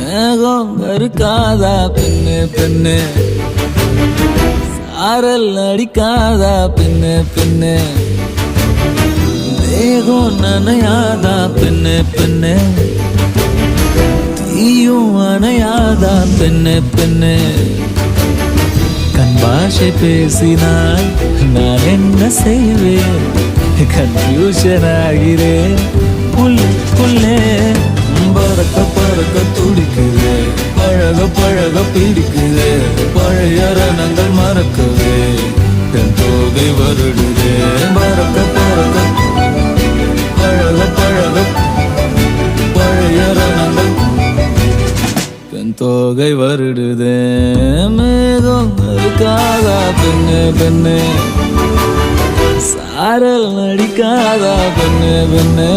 மேகம் கருக்காதா பெண்ணு பெண்ணு, சாரல் அடிக்காதா பெண்ணு பெண்ணு, தேகம் நனையாதா பெண்ணு பெண்ணு, தீயும் அணையாதா பெண்ணு பெண்ணு. கண் பாஷை பேசினால் நான் என்ன செய்வேன், கன்ஃபியூஷன் ஆகிறேன் உள்ளே. பறக்க பறக்க துடிக்குது, பழக பழக பிடிக்குது, பழைய ரணங்கள் மறக்கவே என் தோகை வருடுது. பறக்க பறக்க பழக பழக பழைய ரணங்கள் என் தோகை வருடுது. மேகம் இருக்காதா பெண்ணு பெண்ணு, சாரல் அடிக்காதா பெண்ணு பெண்ணு,